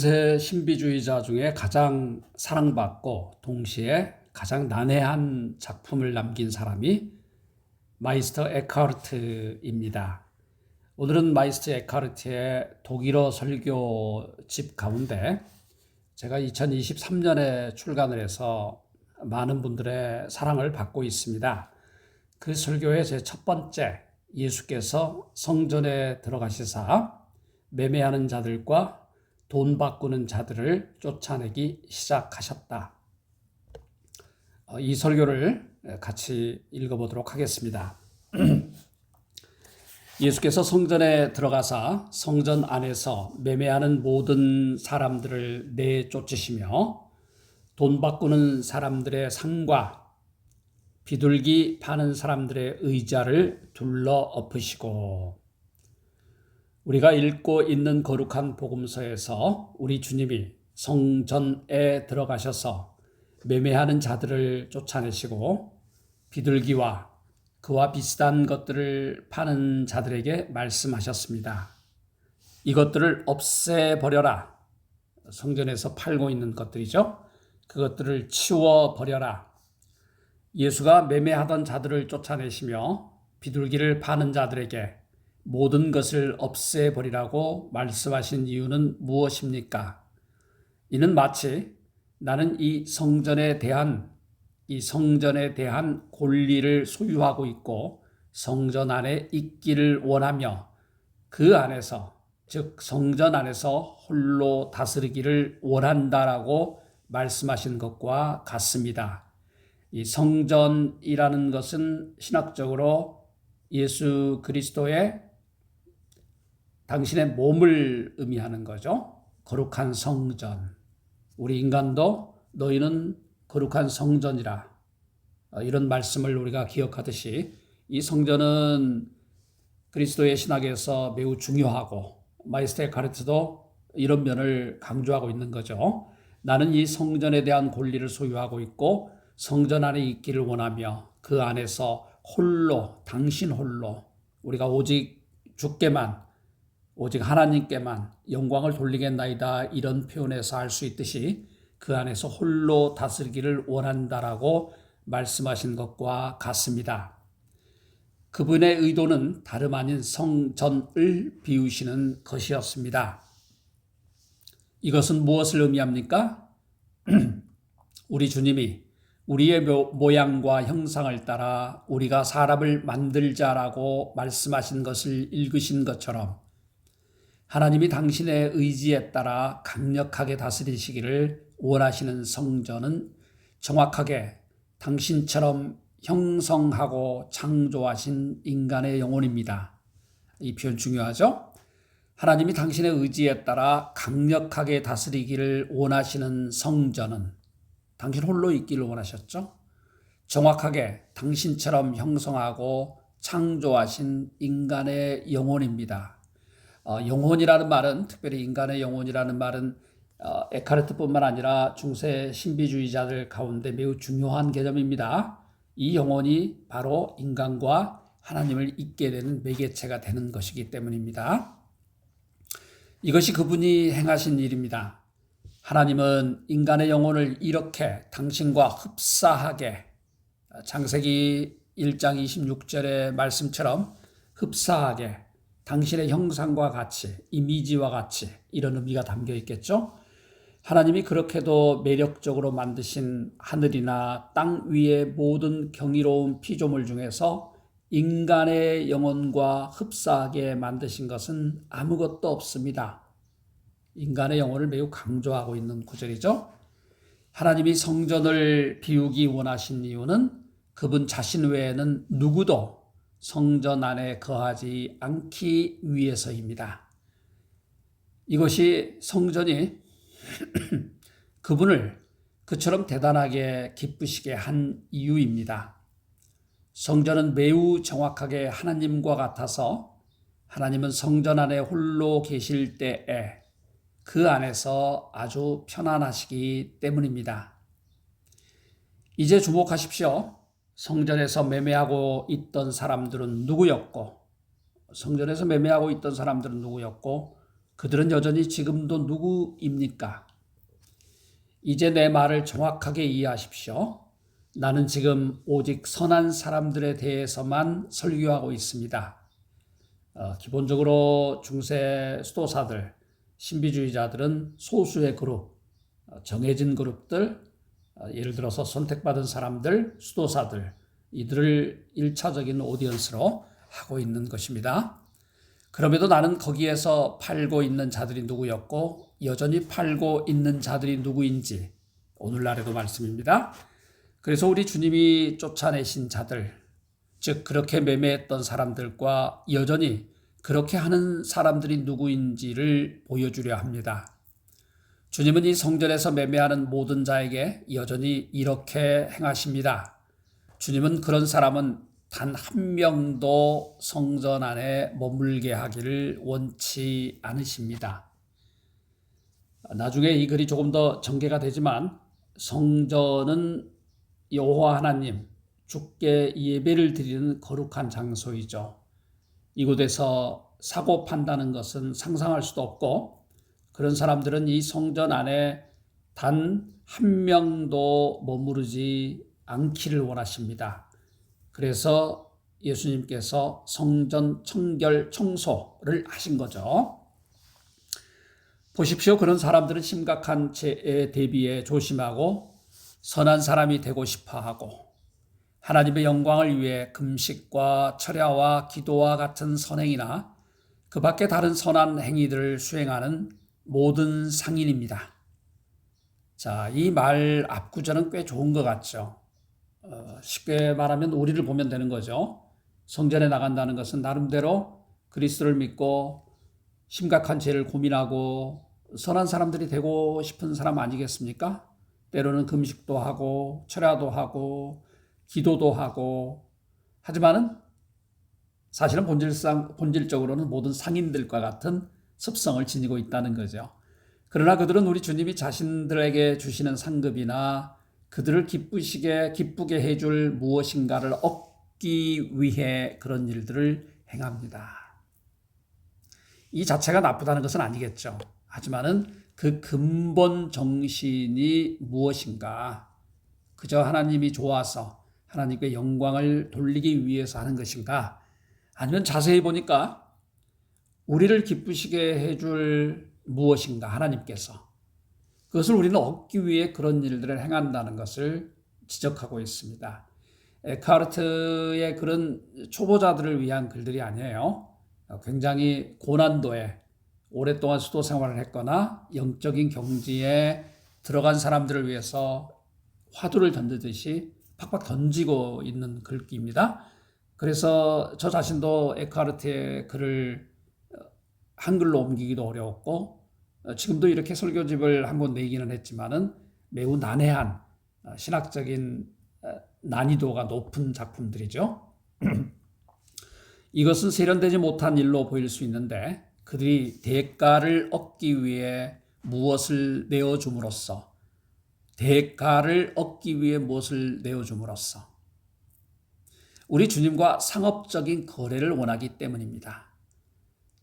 중세 신비주의자 중에 가장 사랑받고 동시에 가장 난해한 작품을 남긴 사람이 마이스터 에카르트입니다. 오늘은 마이스터 에카르트의 독일어 설교집 가운데 제가 2023년에 출간을 해서 많은 분들의 사랑을 받고 있습니다. 그 설교의 제 첫 번째, 예수께서 성전에 들어가시사 매매하는 자들과 돈 바꾸는 자들을 쫓아내기 시작하셨다. 이 설교를 같이 읽어보도록 하겠습니다. 예수께서 성전에 들어가사 성전 안에서 매매하는 모든 사람들을 내쫓으시며 돈 바꾸는 사람들의 상과 비둘기 파는 사람들의 의자를 둘러 엎으시고, 우리가 읽고 있는 거룩한 복음서에서 우리 주님이 성전에 들어가셔서 매매하는 자들을 쫓아내시고 비둘기와 그와 비슷한 것들을 파는 자들에게 말씀하셨습니다. 이것들을 없애버려라. 성전에서 팔고 있는 것들이죠. 그것들을 치워버려라. 예수가 매매하던 자들을 쫓아내시며 비둘기를 파는 자들에게 모든 것을 없애버리라고 말씀하신 이유는 무엇입니까? 이는 마치 나는 이 성전에 대한 권리를 소유하고 있고 성전 안에 있기를 원하며 그 안에서, 즉 성전 안에서 홀로 다스리기를 원한다라고 말씀하신 것과 같습니다. 이 성전이라는 것은 신학적으로 예수 그리스도의 당신의 몸을 의미하는 거죠. 거룩한 성전. 우리 인간도 너희는 거룩한 성전이라. 이런 말씀을 우리가 기억하듯이 이 성전은 그리스도의 신학에서 매우 중요하고 마이스터 에카르트도 이런 면을 강조하고 있는 거죠. 나는 이 성전에 대한 권리를 소유하고 있고 성전 안에 있기를 원하며 그 안에서 홀로, 당신 홀로 우리가 오직 주께만, 오직 하나님께만 영광을 돌리겠나이다, 이런 표현에서 알 수 있듯이 그 안에서 홀로 다스리기를 원한다라고 말씀하신 것과 같습니다. 그분의 의도는 다름 아닌 성전을 비우시는 것이었습니다. 이것은 무엇을 의미합니까? 우리 주님이 우리의 모양과 형상을 따라 우리가 사람을 만들자라고 말씀하신 것을 읽으신 것처럼 하나님이 당신의 의지에 따라 강력하게 다스리시기를 원하시는 성전은 정확하게 당신처럼 형성하고 창조하신 인간의 영혼입니다. 이 표현 중요하죠? 하나님이 당신의 의지에 따라 강력하게 다스리기를 원하시는 성전은 당신 홀로 있기를 원하셨죠? 정확하게 당신처럼 형성하고 창조하신 인간의 영혼입니다. 영혼이라는 말은, 특별히 인간의 영혼이라는 말은 에카르트뿐만 아니라 중세 신비주의자들 가운데 매우 중요한 개념입니다. 이 영혼이 바로 인간과 하나님을 잇게 되는 매개체가 되는 것이기 때문입니다. 이것이 그분이 행하신 일입니다. 하나님은 인간의 영혼을 이렇게 당신과 흡사하게, 창세기 1장 26절의 말씀처럼 흡사하게 당신의 형상과 같이, 이미지와 같이, 이런 의미가 담겨 있겠죠. 하나님이 그렇게도 매력적으로 만드신 하늘이나 땅 위의 모든 경이로운 피조물 중에서 인간의 영혼과 흡사하게 만드신 것은 아무것도 없습니다. 인간의 영혼을 매우 강조하고 있는 구절이죠. 하나님이 성전을 비우기 원하신 이유는 그분 자신 외에는 누구도 성전 안에 거하지 않기 위해서입니다. 이것이 성전이 그분을 그처럼 대단하게 기쁘시게 한 이유입니다. 성전은 매우 정확하게 하나님과 같아서 하나님은 성전 안에 홀로 계실 때에 그 안에서 아주 편안하시기 때문입니다. 이제 주목하십시오. 성전에서 매매하고 있던 사람들은 누구였고 그들은 여전히 지금도 누구입니까? 이제 내 말을 정확하게 이해하십시오. 나는 지금 오직 선한 사람들에 대해서만 설교하고 있습니다. 기본적으로 중세 수도사들, 신비주의자들은 소수의 그룹, 정해진 그룹들, 예를 들어서 선택받은 사람들, 수도사들, 이들을 1차적인 오디언스로 하고 있는 것입니다. 그럼에도 나는 거기에서 팔고 있는 자들이 누구였고 여전히 팔고 있는 자들이 누구인지 오늘날에도 말씀입니다. 그래서 우리 주님이 쫓아내신 자들, 즉 그렇게 매매했던 사람들과 여전히 그렇게 하는 사람들이 누구인지를 보여주려 합니다. 주님은 이 성전에서 매매하는 모든 자에게 여전히 이렇게 행하십니다. 주님은 그런 사람은 단 한 명도 성전 안에 머물게 하기를 원치 않으십니다. 나중에 이 글이 조금 더 전개가 되지만 성전은 여호와 하나님, 주께 예배를 드리는 거룩한 장소이죠. 이곳에서 사고 판다는 것은 상상할 수도 없고 그런 사람들은 이 성전 안에 단 한 명도 머무르지 않기를 원하십니다. 그래서 예수님께서 성전 청결 청소를 하신 거죠. 보십시오. 그런 사람들은 심각한 죄에 대비해 조심하고 선한 사람이 되고 싶어하고 하나님의 영광을 위해 금식과 철야와 기도와 같은 선행이나 그 밖에 다른 선한 행위들을 수행하는 모든 상인입니다. 자, 이 말 앞구절은 꽤 좋은 것 같죠. 쉽게 말하면 우리를 보면 되는 거죠. 성전에 나간다는 것은 나름대로 그리스도를 믿고 심각한 죄를 고민하고 선한 사람들이 되고 싶은 사람 아니겠습니까? 때로는 금식도 하고 철야도 하고 기도도 하고 하지만은 사실은 본질적으로는 모든 상인들과 같은 습성을 지니고 있다는 거죠. 그러나 그들은 우리 주님이 자신들에게 주시는 상급이나 그들을 기쁘게 해줄 무엇인가를 얻기 위해 그런 일들을 행합니다. 이 자체가 나쁘다는 것은 아니겠죠. 하지만은 그 근본 정신이 무엇인가? 그저 하나님이 좋아서 하나님께 영광을 돌리기 위해서 하는 것인가? 아니면 자세히 보니까 우리를 기쁘시게 해줄 무엇인가? 하나님께서. 그것을 우리는 얻기 위해 그런 일들을 행한다는 것을 지적하고 있습니다. 에크하르트의 그런 초보자들을 위한 글들이 아니에요. 굉장히 고난도에 오랫동안 수도 생활을 했거나 영적인 경지에 들어간 사람들을 위해서 화두를 던지듯이 팍팍 던지고 있는 글귀입니다. 그래서 저 자신도 에크하르트의 글을 한글로 옮기기도 어려웠고 지금도 이렇게 설교집을 한권 내기는 했지만은 매우 난해한 신학적인 난이도가 높은 작품들이죠. 이것은 세련되지 못한 일로 보일 수 있는데 그들이 대가를 얻기 위해 무엇을 내어줌으로써 우리 주님과 상업적인 거래를 원하기 때문입니다.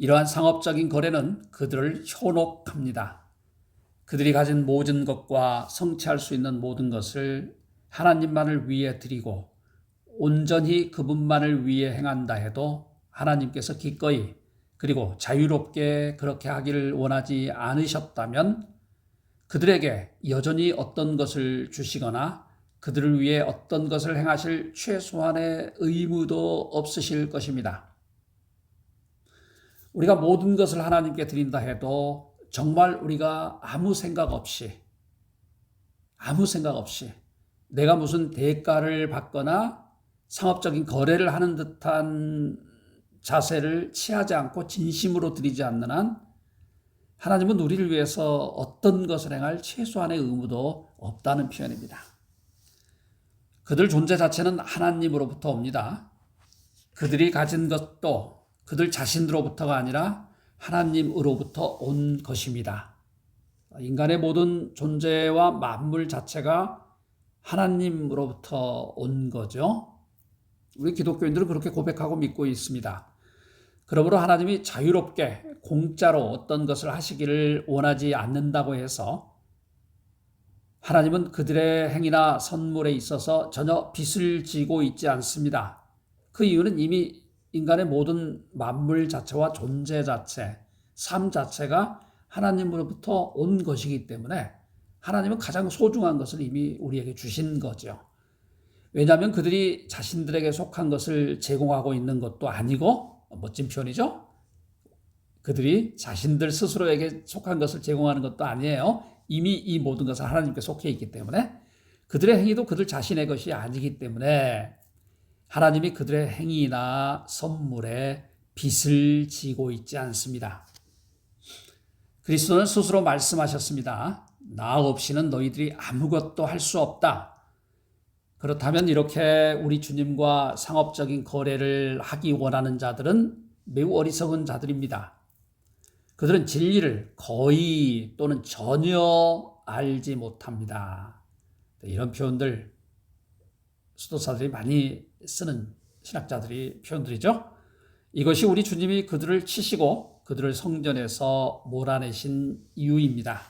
이러한 상업적인 거래는 그들을 현혹합니다. 그들이 가진 모든 것과 성취할 수 있는 모든 것을 하나님만을 위해 드리고 온전히 그분만을 위해 행한다 해도 하나님께서 기꺼이 그리고 자유롭게 그렇게 하기를 원하지 않으셨다면 그들에게 여전히 어떤 것을 주시거나 그들을 위해 어떤 것을 행하실 최소한의 의무도 없으실 것입니다. 우리가 모든 것을 하나님께 드린다 해도 정말 우리가 아무 생각 없이 내가 무슨 대가를 받거나 상업적인 거래를 하는 듯한 자세를 취하지 않고 진심으로 드리지 않는 한 하나님은 우리를 위해서 어떤 것을 행할 최소한의 의무도 없다는 표현입니다. 그들 존재 자체는 하나님으로부터 옵니다. 그들이 가진 것도 그들 자신으로부터가 아니라 하나님으로부터 온 것입니다. 인간의 모든 존재와 만물 자체가 하나님으로부터 온 거죠. 우리 기독교인들은 그렇게 고백하고 믿고 있습니다. 그러므로 하나님이 자유롭게 공짜로 어떤 것을 하시기를 원하지 않는다고 해서 하나님은 그들의 행위나 선물에 있어서 전혀 빚을 지고 있지 않습니다. 그 이유는 이미 인간의 모든 만물 자체와 존재 자체, 삶 자체가 하나님으로부터 온 것이기 때문에 하나님은 가장 소중한 것을 이미 우리에게 주신 거죠. 왜냐하면 그들이 자신들에게 속한 것을 제공하고 있는 것도 아니고, 멋진 표현이죠? 그들이 자신들 스스로에게 속한 것을 제공하는 것도 아니에요. 이미 이 모든 것은 하나님께 속해 있기 때문에 그들의 행위도 그들 자신의 것이 아니기 때문에 하나님이 그들의 행위나 선물에 빚을 지고 있지 않습니다. 그리스도는 스스로 말씀하셨습니다. 나 없이는 너희들이 아무것도 할 수 없다. 그렇다면 이렇게 우리 주님과 상업적인 거래를 하기 원하는 자들은 매우 어리석은 자들입니다. 그들은 진리를 거의 또는 전혀 알지 못합니다. 이런 표현들 수도사들이 많이 쓰는 신학자들이 표현들이죠. 이것이 우리 주님이 그들을 치시고 그들을 성전에서 몰아내신 이유입니다.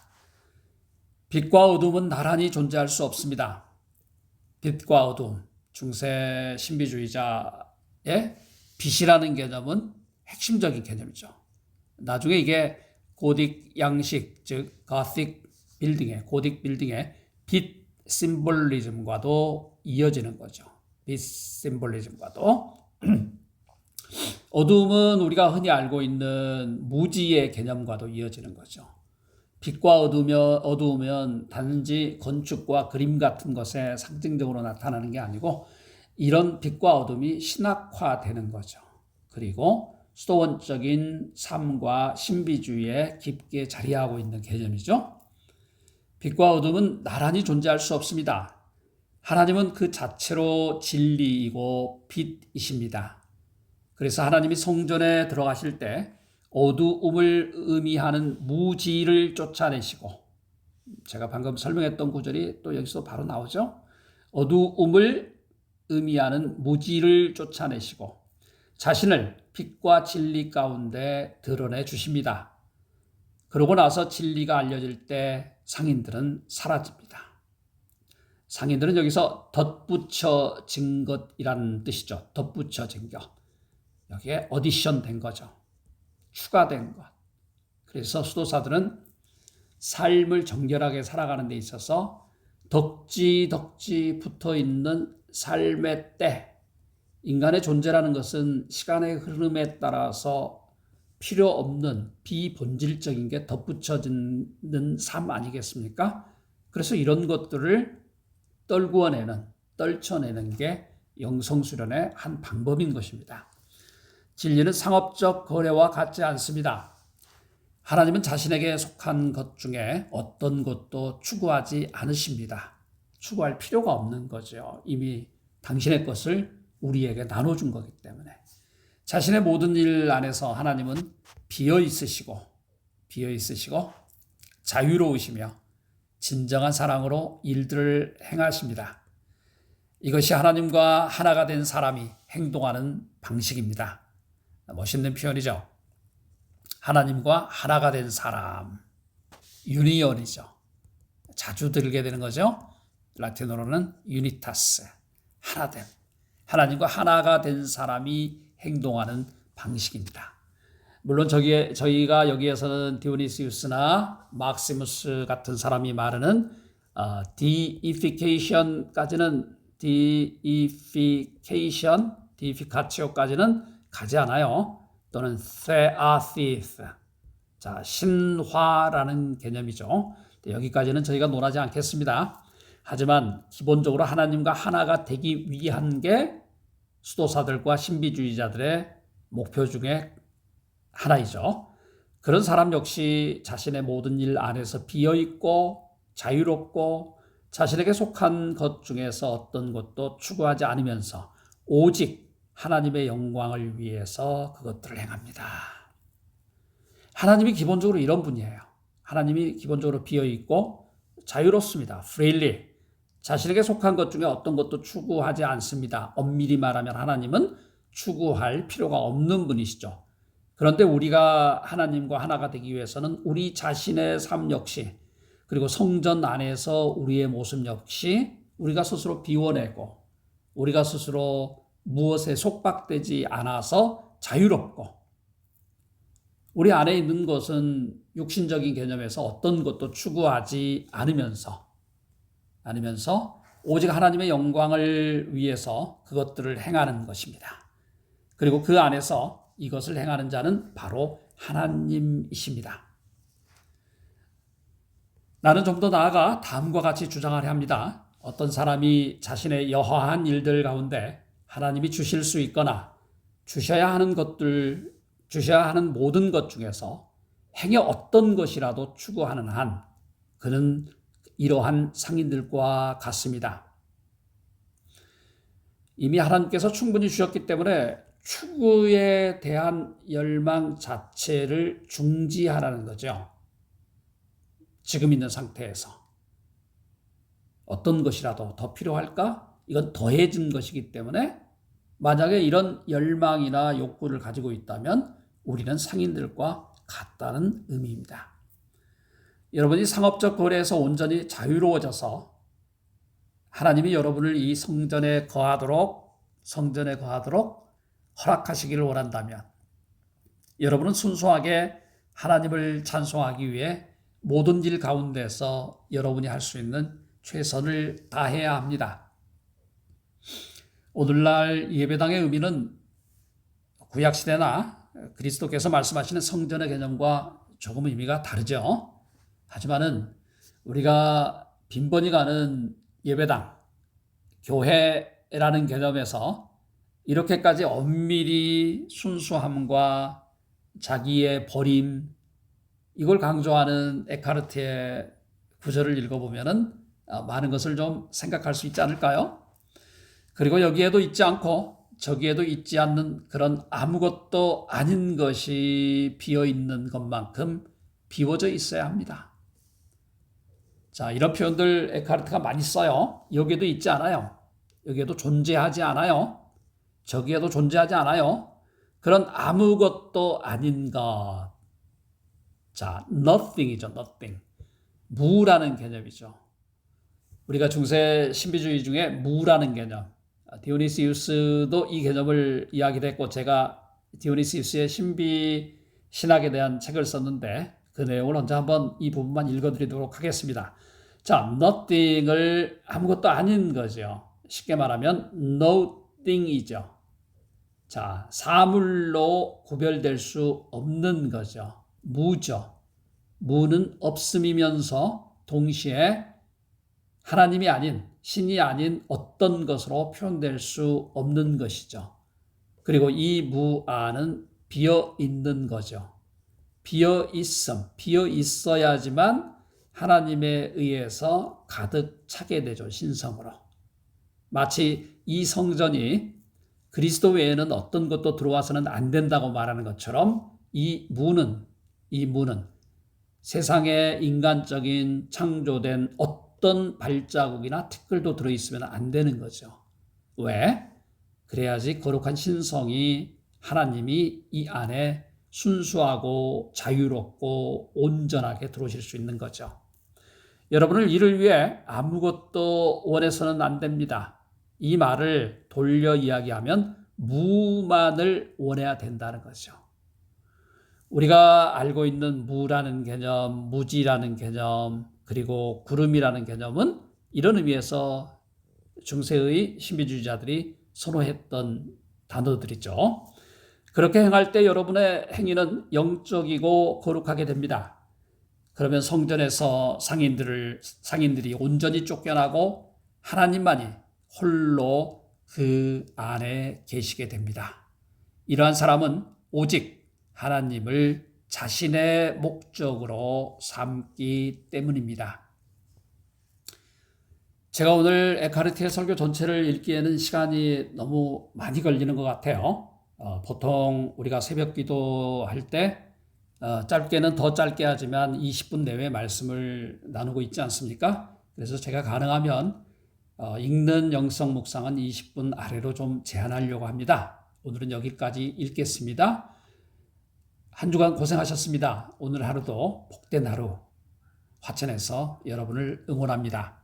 빛과 어둠은 나란히 존재할 수 없습니다. 빛과 어둠, 중세 신비주의자의 빛이라는 개념은 핵심적인 개념이죠. 나중에 이게 고딕 양식, 즉 고딕 빌딩의 빛 심볼리즘과도 이어지는 거죠. 빛 심볼리즘과도. 어둠은 우리가 흔히 알고 있는 무지의 개념과도 이어지는 거죠. 빛과 어두우면 단지 건축과 그림 같은 것에 상징적으로 나타나는 게 아니고 이런 빛과 어둠이 신학화되는 거죠. 그리고 수도원적인 삶과 신비주의에 깊게 자리하고 있는 개념이죠. 빛과 어둠은 나란히 존재할 수 없습니다. 하나님은 그 자체로 진리이고 빛이십니다. 그래서 하나님이 성전에 들어가실 때 어두움을 의미하는 무지를 쫓아내시고, 제가 방금 설명했던 구절이 또 여기서 바로 나오죠. 어두움을 의미하는 무지를 쫓아내시고 자신을 빛과 진리 가운데 드러내 주십니다. 그러고 나서 진리가 알려질 때 상인들은 사라집니다. 상인들은 여기서 덧붙여진 것이라는 뜻이죠. 덧붙여진 것. 여기에 어디션 된 거죠. 추가된 것. 그래서 수도사들은 삶을 정결하게 살아가는 데 있어서 덕지 붙어 있는 삶의 때, 인간의 존재라는 것은 시간의 흐름에 따라서 필요 없는 비본질적인 게 덧붙여지는 삶 아니겠습니까? 그래서 이런 것들을 떨쳐내는 게 영성수련의 한 방법인 것입니다. 진리는 상업적 거래와 같지 않습니다. 하나님은 자신에게 속한 것 중에 어떤 것도 추구하지 않으십니다. 추구할 필요가 없는 거죠. 이미 당신의 것을 우리에게 나눠준 거기 때문에. 자신의 모든 일 안에서 하나님은 비어 있으시고 자유로우시며 진정한 사랑으로 일들을 행하십니다. 이것이 하나님과 하나가 된 사람이 행동하는 방식입니다. 멋있는 표현이죠. 하나님과 하나가 된 사람, 유니온이죠. 자주 들게 되는 거죠. 라틴어로는 유니타스, 하나됨. 하나님과 하나가 된 사람이 행동하는 방식입니다. 물론 저희가 여기에서는 디오니시우스나 막시무스 같은 사람이 말하는 디이피카치오까지는 가지 않아요. 또는 세아시스, 자 신화라는 개념이죠. 여기까지는 저희가 논하지 않겠습니다. 하지만 기본적으로 하나님과 하나가 되기 위한 게 수도사들과 신비주의자들의 목표 중에 하나이죠. 그런 사람 역시 자신의 모든 일 안에서 비어있고 자유롭고 자신에게 속한 것 중에서 어떤 것도 추구하지 않으면서 오직 하나님의 영광을 위해서 그것들을 행합니다. 하나님이 기본적으로 이런 분이에요. 하나님이 기본적으로 비어있고 자유롭습니다. freely. 자신에게 속한 것 중에 어떤 것도 추구하지 않습니다. 엄밀히 말하면 하나님은 추구할 필요가 없는 분이시죠. 그런데 우리가 하나님과 하나가 되기 위해서는 우리 자신의 삶 역시, 그리고 성전 안에서 우리의 모습 역시 우리가 스스로 비워내고, 우리가 스스로 무엇에 속박되지 않아서 자유롭고, 우리 안에 있는 것은 육신적인 개념에서 어떤 것도 추구하지 않으면서 오직 하나님의 영광을 위해서 그것들을 행하는 것입니다. 그리고 그 안에서 이것을 행하는 자는 바로 하나님이십니다. 나는 좀 더 나아가 다음과 같이 주장하려 합니다. 어떤 사람이 자신의 여하한 일들 가운데 하나님이 주실 수 있거나 주셔야 하는 모든 것 중에서 행여 어떤 것이라도 추구하는 한 그는 이러한 상인들과 같습니다. 이미 하나님께서 충분히 주셨기 때문에 추구에 대한 열망 자체를 중지하라는 거죠. 지금 있는 상태에서. 어떤 것이라도 더 필요할까? 이건 더해진 것이기 때문에 만약에 이런 열망이나 욕구를 가지고 있다면 우리는 상인들과 같다는 의미입니다. 여러분이 상업적 거래에서 온전히 자유로워져서 하나님이 여러분을 이 성전에 거하도록 허락하시기를 원한다면 여러분은 순수하게 하나님을 찬송하기 위해 모든 일 가운데서 여러분이 할 수 있는 최선을 다해야 합니다. 오늘날 예배당의 의미는 구약시대나 그리스도께서 말씀하시는 성전의 개념과 조금 의미가 다르죠. 하지만은 우리가 빈번히 가는 예배당, 교회라는 개념에서 이렇게까지 엄밀히 순수함과 자기의 버림, 이걸 강조하는 에카르트의 구절을 읽어보면은 많은 것을 좀 생각할 수 있지 않을까요? 그리고 여기에도 있지 않고 저기에도 있지 않는 그런 아무것도 아닌 것이 비어있는 것만큼 비워져 있어야 합니다. 자, 이런 표현들 에카르트가 많이 써요. 여기에도 있지 않아요. 여기에도 존재하지 않아요. 저기에도 존재하지 않아요. 그런 아무것도 아닌 것. 자, nothing이죠, nothing. 무라는 개념이죠. 우리가 중세 신비주의 중에 무라는 개념, 디오니시우스도 이 개념을 이야기했고 제가 디오니시우스의 신비 신학에 대한 책을 썼는데 그 내용을 언제 한번 이 부분만 읽어드리도록 하겠습니다. 자, nothing을 아무것도 아닌 거죠. 쉽게 말하면 nothing이죠. 자, 사물로 구별될 수 없는 거죠. 무죠. 무는 없음이면서 동시에 하나님이 아닌, 신이 아닌 어떤 것으로 표현될 수 없는 것이죠. 그리고 이 무 안은 비어 있는 거죠. 비어 있어야지만 하나님에 의해서 가득 차게 되죠, 신성으로. 마치 이 성전이 그리스도 외에는 어떤 것도 들어와서는 안 된다고 말하는 것처럼 이 무는 세상에 인간적인 창조된 어떤 발자국이나 티끌도 들어있으면 안 되는 거죠. 왜? 그래야지 거룩한 신성이 하나님이 이 안에 순수하고 자유롭고 온전하게 들어오실 수 있는 거죠. 여러분을 이를 위해 아무것도 원해서는 안 됩니다. 이 말을 돌려 이야기하면 무만을 원해야 된다는 거죠. 우리가 알고 있는 무라는 개념, 무지라는 개념, 그리고 구름이라는 개념은 이런 의미에서 중세의 신비주의자들이 선호했던 단어들이죠. 그렇게 행할 때 여러분의 행위는 영적이고 거룩하게 됩니다. 그러면 성전에서 상인들이 온전히 쫓겨나고 하나님만이 홀로 그 안에 계시게 됩니다. 이러한 사람은 오직 하나님을 자신의 목적으로 삼기 때문입니다. 제가 오늘 에카르트의 설교 전체를 읽기에는 시간이 너무 많이 걸리는 것 같아요. 보통 우리가 새벽 기도할 때 짧게는 더 짧게 하지만 20분 내외 말씀을 나누고 있지 않습니까? 그래서 제가 가능하면 읽는 영성 묵상은 20분 아래로 좀 제한하려고 합니다. 오늘은 여기까지 읽겠습니다. 한 주간 고생하셨습니다. 오늘 하루도 복된 하루, 화천에서 여러분을 응원합니다.